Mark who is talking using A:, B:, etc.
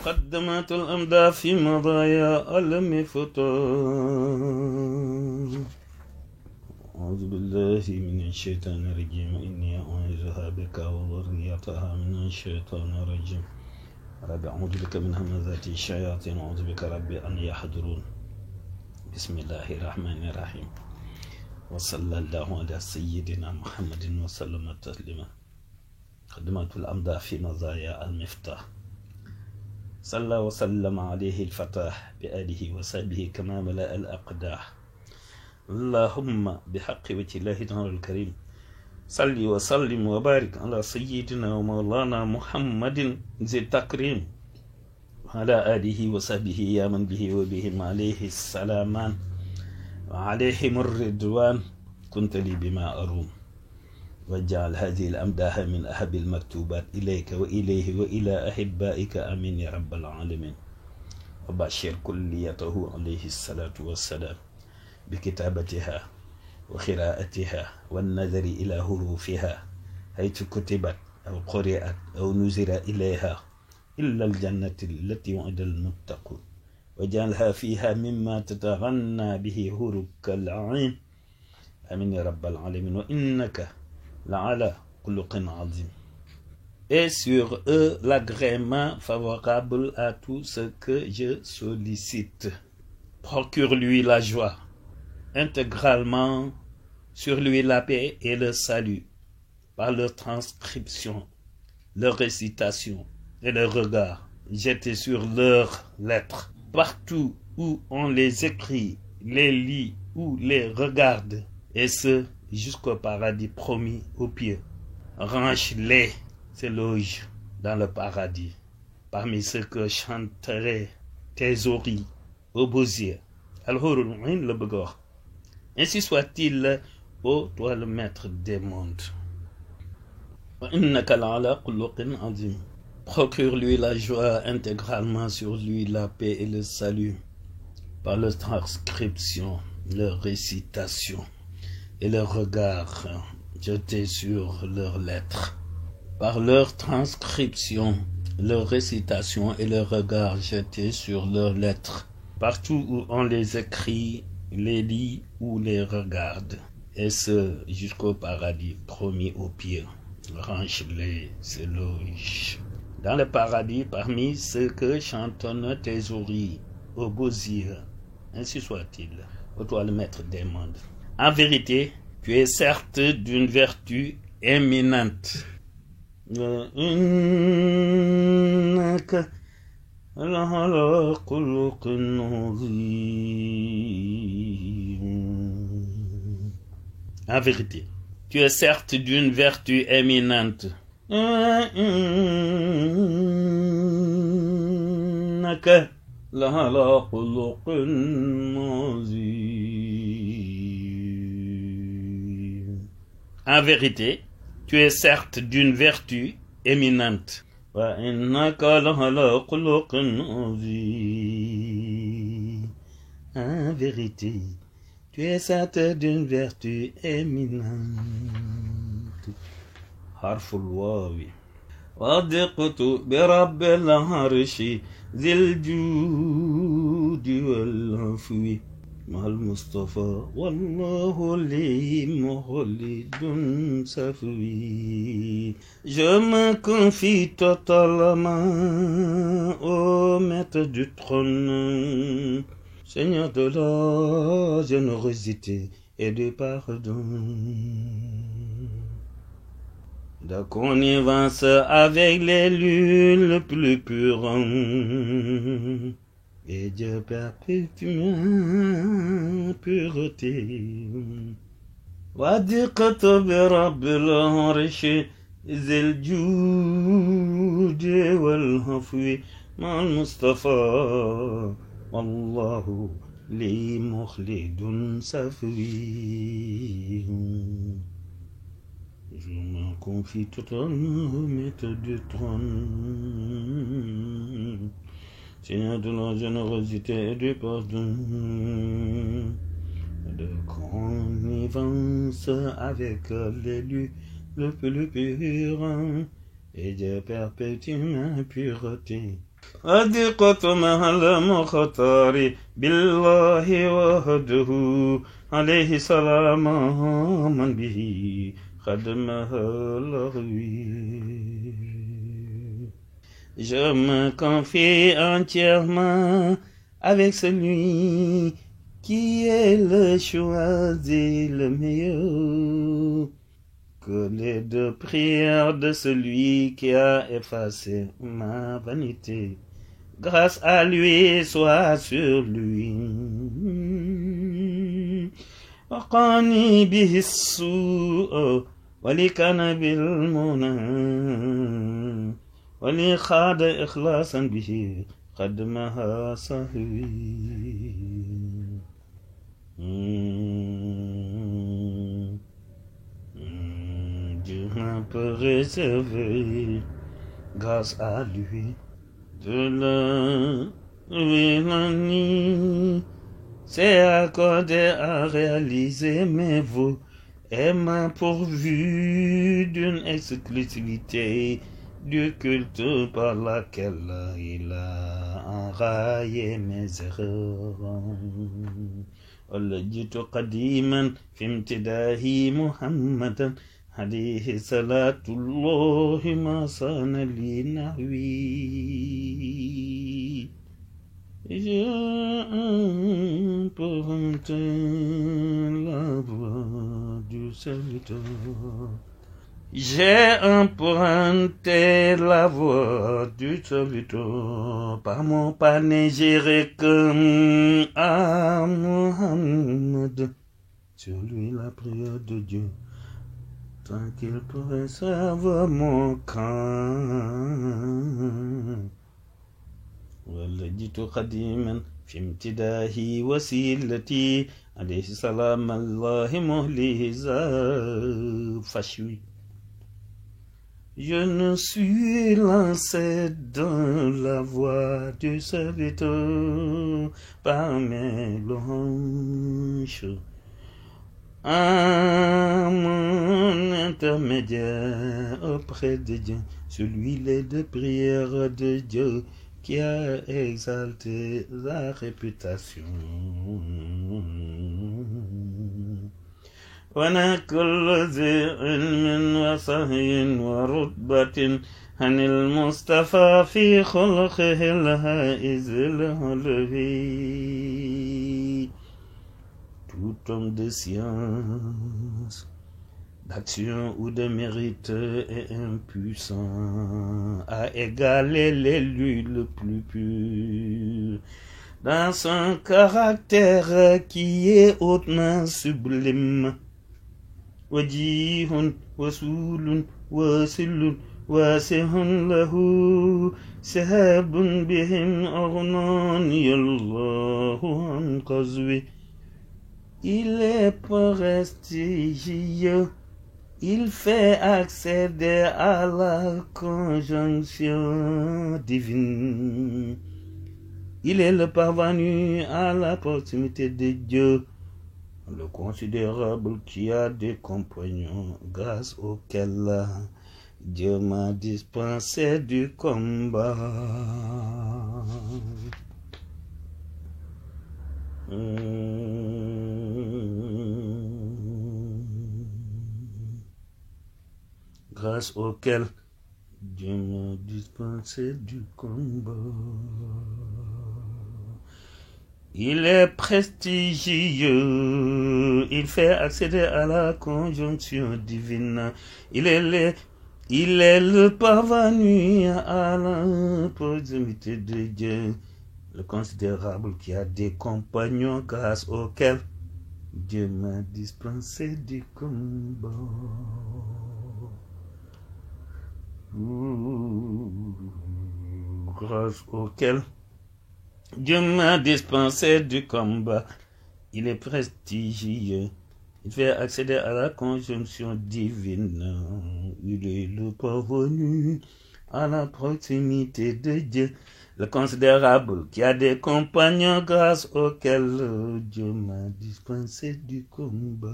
A: مقدمات الأمدى في مضايا المفتون. أعوذ بالله من الشيطان الرجيم إني أعوذها بك وذريتها من الشيطان الرجيم رب أعوذ بك من همزات الشياطين أعوذ بك ربي أن يحضرون. بسم الله الرحمن الرحيم وصلى الله على سيدنا محمد وسلم تسليما. مقدمات الأمدى في مضايا المفتاح. صلى وسلم عليه الفتاح بآله وصحبه كما ملأ الأقداح. اللهم بحق وجه الله تعالى الكريم صل وسلم وبارك على سيدنا ومولانا محمد ذي التكريم وعلى آله وصحبه يا من به وبهم عليه السلامان وعليهم الرضوان. كنت لي بما أروم وجعل هذه الأمداح من أحب المكتوبات إليك وإليه وإلى أحبائك آمين يا رب العالمين. وبشر كليته عليه الصلاة والسلام بكتابتها وقراءتها والنظر إلى حروفها حيث كتبت أو قرأت أو نزل إليها إلا الجنة التي وعد المتقون وجعلها فيها مما تتغنى به حروك العين آمين يا رب العالمين. وإنك لعلى خلق عظيم. Et sur eux l'agrément favorable à tout ce que je sollicite. Procure-lui la joie, intégralement sur lui la paix et le salut, par leur transcription, leur récitation et leur regard jetés sur leurs lettres. Partout où on les écrit, les lit ou les regarde, et ce jusqu'au paradis promis aux pieds. Range-les éloges dans le paradis, parmi ceux que chanteraient tes oreilles aux beaux yeux. Al-Hurul le Begor. Ainsi soit-il, ô toi le maître des mondes. Procure-lui la joie, intégralement sur lui la paix et le salut, par leur transcription, leur récitation et leur regard jetés sur leurs lettres. Par leur transcription, leur récitation et leur regard jetés sur leurs lettres. Partout où on les écrit, les lit ou les regarde, et ce jusqu'au paradis promis aux pieds. Range-les éloges dans le paradis parmi ceux que chantonnent tes oreilles aux beaux yeux. Ainsi soit-il, ô toi le maître des mondes. En vérité, tu es certes d'une vertu éminente. En vérité, tu es certes d'une vertu éminente. En vérité, tu es certes d'une vertu éminente. En vérité, tu es certes d'une vertu éminente. حرف الواو. وثقت برب العرش ذي الجود والعفو مع المصطفى والله لي مخلد سفوي. Je me confie totalement au maître du trône, Seigneur de la générosité et du pardon. De connivence avec les lieux le plus purs, et Dieu perpétue ma pureté. وثقت برب العرش ذي الجود والعفو مع المصطفى والله لي مخلد سفوي. Je me confie totalement au maître du trône, Seigneur de la générosité et du pardon. De connivence avec l'élu le plus pur, et de perpétuer ma pureté. أدقت مع المختار بالله وحده عليه سلام من به خدمها لغوي. Je me confie entièrement avec celui qui est le choisi le meilleur, que les deux prières de celui qui a effacé ma vanité, grâce à lui soient sur lui. وقاني به السوء ولي كان بالمنى ولي خاد إخلاصا به قدمها صهوي. Dieu m'a préservé grâce à lui de la nuit. C'est accordé à réaliser mes vœux et m'a pourvu d'une exclusivité du culte par laquelle il a enraillé mes erreurs. ولجت قديما في امتداه محمدا عليه صلاة الله ما صان لي نحوي. J'ai emprunté la voix du serviteur. J'ai emprunté la voix du serviteur par mon panégyrique à Mohammed. Sur lui la prière de Dieu, tant qu'il pourrait savoir mon camp. ولجت قديما في امتداه وسيلتي عليه سلام الله مهله فشوي. Je ne suis lancé dans la voie du serviteur par mes louanges à mon intermédiaire auprès de Dieu, celui les deux prières de Dieu qui a exalté la réputation. وانا كل ذي علم وصهي ورتبة عن المصطفى في خلقه الهائز الهلوي. Tout homme de science, d'action ou de mérite est impuissant à égaler l'élu le plus pur dans son caractère qui est hautement sublime. وجيه وسول واسل واسع له سهاب بهم أغناني الله عن قزوه. Il est prestigieux, il fait accéder à la conjonction divine. Il est le parvenu à la proximité de Dieu, le considérable qui a des compagnons grâce auxquels Dieu m'a dispensé du combat. Grâce auquel Dieu m'a dispensé du combat. Il est prestigieux, il fait accéder à la conjonction divine. Il est le parvenu à la proximité de Dieu, le considérable qui a des compagnons grâce auxquels Dieu m'a dispensé du combat. Grâce auquel Dieu m'a dispensé du combat. Il est prestigieux. Il fait accéder à la conjonction divine. Il est le parvenu à la proximité de Dieu, le considérable qui a des compagnons grâce auxquels Dieu m'a dispensé du combat.